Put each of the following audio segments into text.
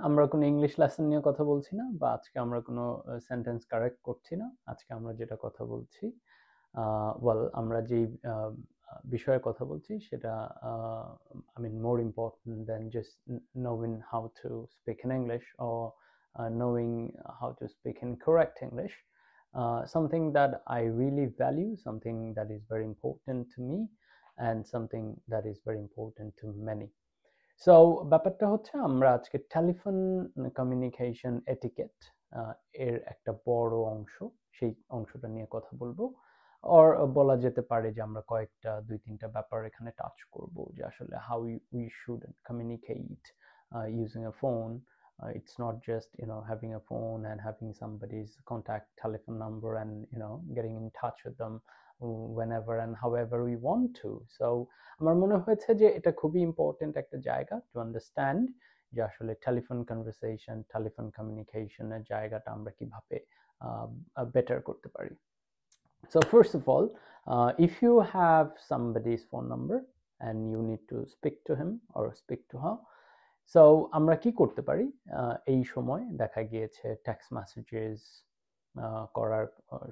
আমরা কোনো English lesson নিয়ে কথা বলছি না, বা আজকে আমরা কোনো সেন্টেন্স কারেক্ট করছি না। আজকে আমরা যেটা কথা বলছি, আমরা যেই বিষয়ে কথা বলছি সেটা I mean more important than just knowing how to speak in English or knowing how to speak in correct English. Something that I really value, something that is very important to me, and something that is very important to many. So ব্যাপারটা হচ্ছে আমরা আজকে telephone communication etiquette এর একটা বড় অংশ, সেই অংশটা নিয়ে কথা বলবো। অর বলা যেতে পারে যে আমরা কয়েকটা দুই তিনটা ব্যাপার এখানে টাচ করব, যে আসলে how we should communicate using a phone. It's not just having a phone and having somebody's contact telephone number and getting in touch with them whenever and however we want to. So আমার মনে হয়েছে যে এটা খুবই important একটা জায়গা to understand যে আসলে টেলিফোন কনভারসেশন, টেলিফোন কমিউনিকেশনের জায়গাটা আমরা কিভাবে বেটার করতে পারি। So first of all, if you have somebody's phone number and you need to speak to him or speak to her, so আমরা কি করতে পারি? এই সময় দেখা গিয়েছে টেক্সট মেসেজেস করার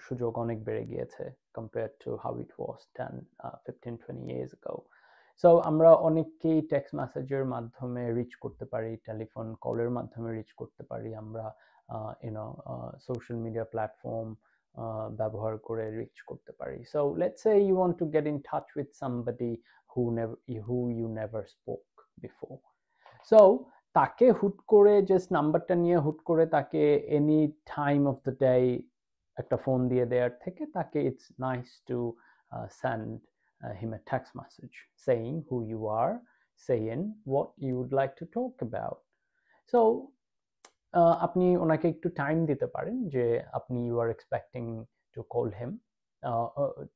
সুযোগ অনেক বেড়ে গিয়েছে compared to how it was 10, 15-20 years ago. So আমরা অনেককেই টেক্সট মেসেজের মাধ্যমে রিচ করতে পারি, টেলিফোন কলের মাধ্যমে রিচ করতে পারি, আমরা সোশ্যাল মিডিয়া প্ল্যাটফর্ম ব্যবহার করে রিচ করতে পারি। So let's say you want to get in touch with somebody who you never spoke before. So তাকে হুট করে জাস্ট নাম্বারটা নিয়ে হুট করে তাকে any time of the day একটা ফোন দিয়ে দেওয়ার থেকে তাকে it's nice to send him a text message saying who you are, saying what you would like to talk about. So আপনি ওনাকে একটু টাইম দিতে পারেন যে আপনি you are expecting to call him,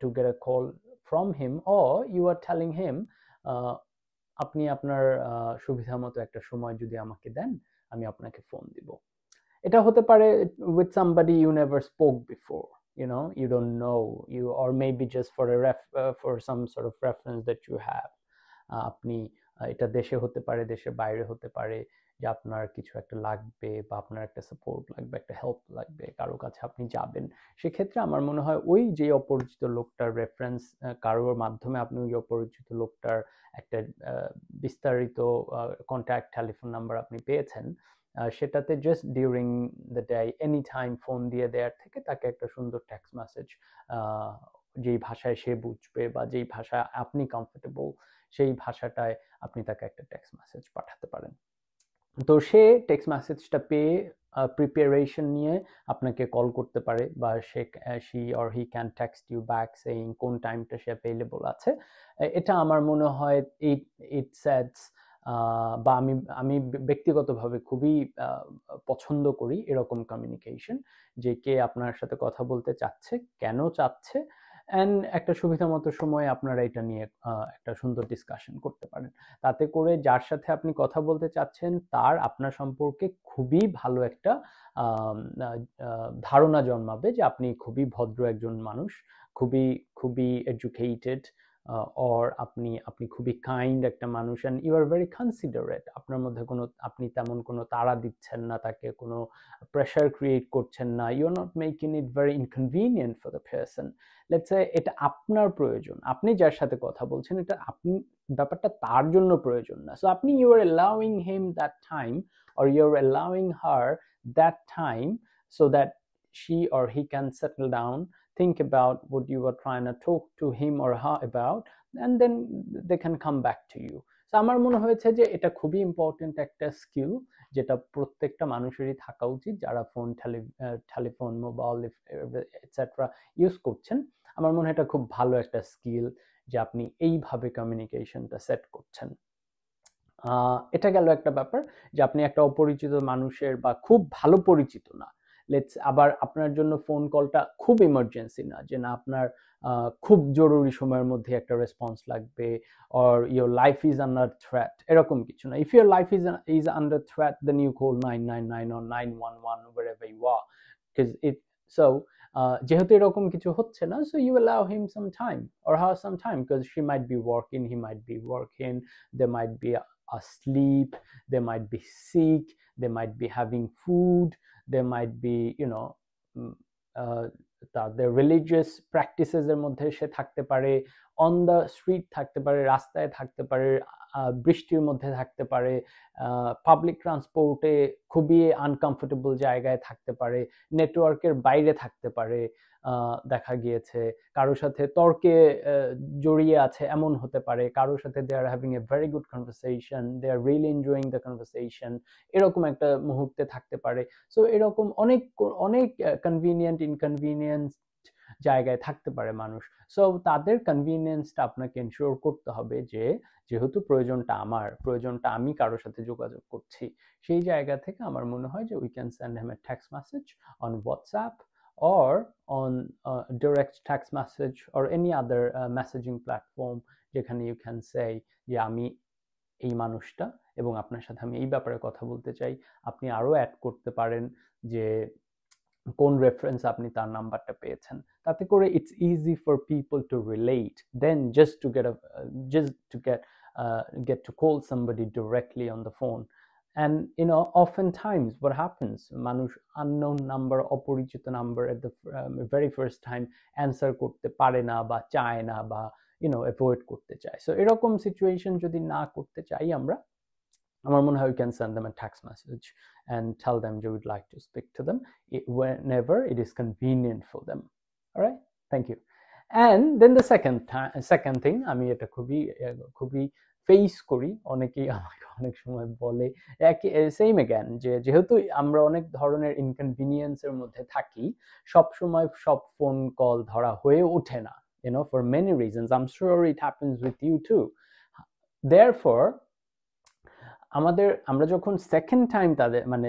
to get a call from him, or you are telling him আপনি আপনার সুবিধা মতো একটা সময় যদি আমাকে দেন আমি আপনাকে ফোন দিব। এটা হতে পারে with somebody you never spoke before, you don't know, or maybe just for some sort of reference that you have. আপনি এটা দেশে হতে পারে, দেশের বাইরে হতে পারে, যে আপনার কিছু একটা লাগবে বা আপনার একটা সাপোর্ট লাগবে, একটা হেল্প লাগবে, কারো কাছে আপনি যাবেন। সেক্ষেত্রে আমার মনে হয় ওই যে অপরিচিত লোকটার রেফারেন্স, কারোর মাধ্যমে আপনি ওই অপরিচিত লোকটার একটা বিস্তারিত কন্ট্যাক্ট টেলিফোন নাম্বার আপনি পেয়েছেন, সেটাতে just during the day any time phone দিয়ে দেওয়ার থেকে তাকে একটা সুন্দর টেক্সট মেসেজ, যেই ভাষায় সে বুঝবে বা যেই ভাষায় আপনি কমফোর্টেবল সেই ভাষাটায় আপনি তাকে একটা টেক্সট মেসেজ পাঠাতে পারেন। তো সে টেক্সট মেসেজটা পেয়ে প্রিপারেশন নিয়ে আপনাকে কল করতে পারে, বা she or he can text you back saying কোন টাইমটা সে অ্যাভেলেবল আছে। এটা আমার মনে হয় it sets, বা আমি ব্যক্তিগতভাবে খুবই পছন্দ করি এরকম কমিউনিকেশন, যে কে আপনার সাথে কথা বলতে চাচ্ছে, কেন চাচ্ছে, অ্যান্ড একটা সুবিধা মতো সময় আপনারা এটা নিয়ে একটা সুন্দর ডিসকাশন করতে পারেন। তাতে করে যার সাথে আপনি কথা বলতে চাচ্ছেন তার আপনার সম্পর্কে খুবই ভালো একটা ধারণা জন্মাবে, যে আপনি খুবই ভদ্র একজন মানুষ, খুবই খুবই এডুকেটেড, অর আপনি খুবই কাইন্ড একটা মানুষ, and you are very considerate. আপনার মধ্যে আপনি তেমন কোনো তাড়া দিচ্ছেন না, তাকে কোনো প্রেশার ক্রিয়েট করছেন না, you are not making it very inconvenient for the person. Let's say এটা আপনার প্রয়োজন, আপনি যার সাথে কথা বলছেন এটা আপনি, ব্যাপারটা তার জন্য প্রয়োজন না। সো আপনি you are allowing him that time, or you're allowing her that time, so that she or he can settle down, think about what you were trying to talk to him or her about, and then they can come back to you. So আমার মনে হয়েছে যে এটা খুবই important একটা skill, যেটা প্রত্যেকটা মানুষেরই থাকা উচিত যারা টেলিফোন, মোবাইল এটসেট্রা ইউজ করছেন। আমার মনে হয় এটা খুব ভালো একটা স্কিল যে আপনি এইভাবে কমিউনিকেশনটা সেট করছেন। এটা গেল একটা ব্যাপার, যে আপনি একটা অপরিচিত মানুষের বা খুব ভালো পরিচিত না, আবার আপনার জন্য ফোন কলটা খুব ইমার্জেন্সি না, যে না আপনার খুব জরুরি সময়ের মধ্যে একটা রেসপন্স লাগবে, or your life is under threat, এরকম কিছু না। If your life is under threat, then you call 999 or 911 wherever you are, because যেহেতু এরকম কিছু হচ্ছে না, so you allow him some time or her some time, because she might be working, he might be working, they might be asleep, they might be sick, they might be having food, they might be তাদের religious practices এর মধ্যে সে থাকতে পারে, on the street থাকতে পারে, রাস্তায় থাকতে পারে, বৃষ্টির মধ্যে থাকতে পারে, পাবলিক ট্রান্সপোর্টে খুবই আনকমফোর্টেবল জায়গায় থাকতে পারে, নেটওয়ার্কের বাইরে থাকতে পারে, দেখা গিয়েছে কারোর সাথে তর্কে জড়িয়ে আছে এমন হতে পারে, কারোর সাথে they are having a very good conversation, they are really enjoying the conversation, এরকম একটা মুহূর্তে থাকতে পারে। সো এরকম অনেক অনেক কনভিনিয়েন্ট ইনকনভিনিয়েন্স জায়গায় থাকতে পারে মানুষ। সো তাদের কনভিনিয়েন্সটা আপনাকে এনশিওর করতে হবে যে যেহেতু প্রয়োজনটা আমি কারোর সাথে যোগাযোগ করছি, সেই জায়গা থেকে আমার মনে হয় যে we can send him A text message on WhatsApp or on direct text message or any other messaging platform যেখানে you can say যে আমি এই মানুষটা এবং আপনার সাথে আমি এই ব্যাপারে কথা বলতে চাই। আপনি আরো অ্যাড করতে পারেন যে কোন রেফারেন্স আপনি তার নাম্বারটা পেয়েছেন, তাতে করে it's easy for people to relate then just to get to call somebody directly on the phone. And oftentimes what happens, মানুষ unknown number, অপরিচিত number at the very first time answer করতে পারে না বা চায় না বা অ্যাভয়েড করতে চায়। সো এরকম সিচুয়েশন যদি না করতে চাই আমরা, আমার মনে হয় we can send them a text message and tell them you would like to speak to them whenever it is convenient for them. All right, thank you. And then the second thing, আমি এটা খুবই face করি, অনেকেই আমাকে অনেক সময় বলে same again যে যেহেতু আমরা অনেক ধরনের ইনকনভিনিয়েন্সের মধ্যে থাকি, সব সময় সব ফোন কল ধরা হয়ে ওঠে না, for many reasons. I'm sure it happens with you too. Therefore আমরা যখন সেকেন্ড টাইম তাদের মানে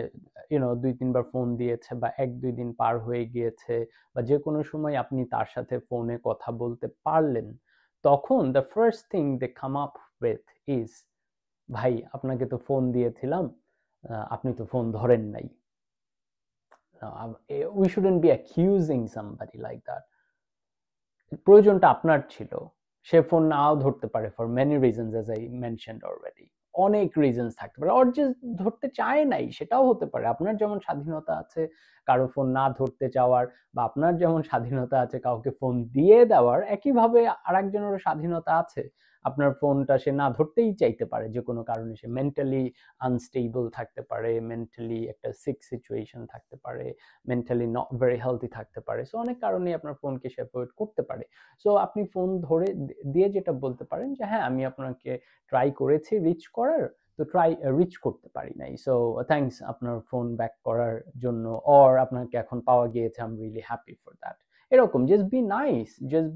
2-3 বার ফোন দিয়েছে বা 1-2 দিন পার হয়ে গিয়েছে বা যে কোনো সময় আপনি তার সাথে ফোনে কথা বলতে পারলেন, তখন the first thing they come up with is, ভাই আপনাকে তো ফোন দিয়েছিলাম, আপনি তো ফোন ধরেন নাই। We shouldn't B accusing somebody like that. প্রয়োজনটা আপনার ছিল, সে ফোন নাও ধরতে পারে for many reasons as I mentioned already. অনেক রিজনস থাকতে পারে, অর যে ধরতে চায় নাই সেটাও হতে পারে। আপনার যেমন স্বাধীনতা আছে কারো ফোন না ধরতে চাওয়ার, বা আপনার যেমন স্বাধীনতা আছে কাউকে ফোন দিয়ে দেওয়ার, একইভাবে আরেকজনেরও স্বাধীনতা আছে আপনার ফোনটা সে না ধরতেই চাইতে পারে, যে কোনো কারণে সে মেন্টালি আনস্টেবল থাকতে পারে, মেন্টালি একটা সিক সিচুয়েশন থাকতে পারে, মেন্টালি নট ভেরি হেলদি থাকতে পারে। সো অনেক কারণে আপনার ফোনকে সে অ্যাভয়েড করতে পারে। সো আপনি ফোন ধরে দিয়ে যেটা বলতে পারেন যে হ্যাঁ আমি আপনাকে ট্রাই করেছি রিচ করার, তো রিচ করতে পারি নাই, সো থ্যাঙ্কস আপনার ফোন ব্যাক করার জন্য, অর আপনাকে এখন পাওয়া গিয়েছে, I am really happy for that. এরকম just be nice, just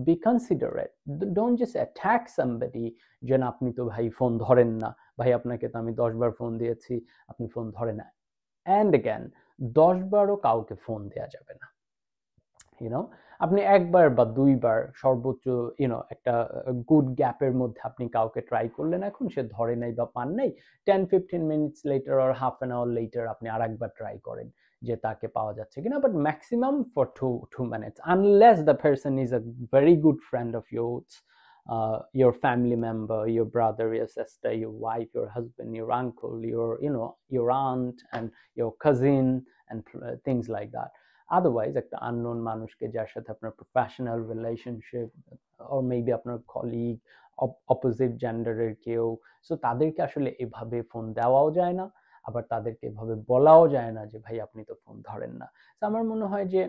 be considerate, don't just attack somebody যে না আপনি তো ভাই ফোন ধরেন না, ভাই আপনাকে তো আমি 10 বার ফোন দিয়েছি আপনি ফোন ধরেন না। অ্যান্ড অ্যাগেন 10 বারও কাউকে ফোন দেওয়া যাবে না। আপনি 1 বার বা 2 বার সর্বোচ্চ একটা গুড গ্যাপের মধ্যে আপনি কাউকে ট্রাই করলেন, এখন সে ধরে নাই বা পান নাই, 10-15 minutes later or half an hour later আপনি আরেকবার ট্রাই করেন যে তাকে পাওয়া যাচ্ছে কিনা, but maximum for 2 minutes, unless the person is a very good friend of yours, your family member, your brother, your sister, your wife, your husband, your uncle, your aunt and your cousin and things like that. Otherwise একটা unknown মানুষকে যার সাথে আপনার professional relationship or maybe আপনার colleague, opposite জেন্ডারের কেউ, so তাদেরকে আসলে এভাবে ফোন দেওয়াও যায় না, আবার তাদেরকে এভাবে বলাও যায় না যে ভাই আপনি তো ফোন ধরেন না। তো আমার মনে হয় যে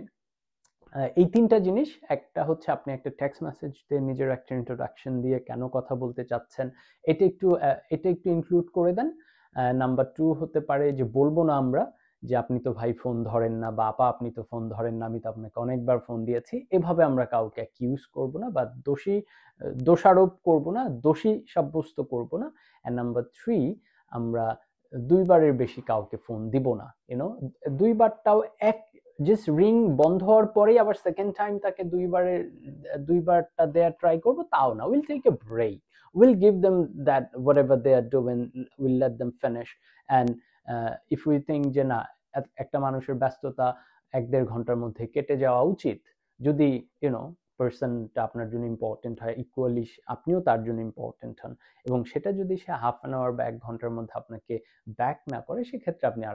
এই 3টা জিনিস, একটা হচ্ছে আপনি একটা টেক্সট মেসেজ দিয়ে নিজের একটা ইন্ট্রোডাকশন দিয়ে কেন কথা বলতে চাচ্ছেন এটা একটু ইনক্লুড করে দেন। নাম্বার 2 হতে পারে যে বলবো না আমরা যে আপনি তো ভাই ফোন ধরেন না বা আপা আপনি তো ফোন ধরেন না, আমি তো আপনাকে অনেকবার ফোন দিয়েছি, এভাবে আমরা কাউকে অ্যাকিউজ করব না বা দোষারোপ করব না, দোষী সাব্যস্ত করব না। এন্ড নাম্বার 3, আমরা 2 বারের বেশি কাউকে ফোন দিব না। 2 বারটাও জাস্ট রিং বন্ধ হওয়ার পরেই আবার সেকেন্ড টাইম তাকে 2বারটা দেয়া ট্রাই করবো, তাও না। Will take a break, will give them that whatever they are doing, will let them finish. And if we think যে না একটা মানুষের ব্যস্ততা 1-1.5 ঘন্টার মধ্যে কেটে যাওয়া উচিত, যদি পার্সনটা আপনার জন্য ইম্পর্টেন্ট হয়, ইকুয়ালি আপনিও তার জন্য ইম্পর্টেন্ট হন, এবং সেটা যদি সে হাফ অ্যান আওয়ার বা 1 ঘন্টার মধ্যে আপনাকে ব্যাক না করে, সেক্ষেত্রে আপনি আর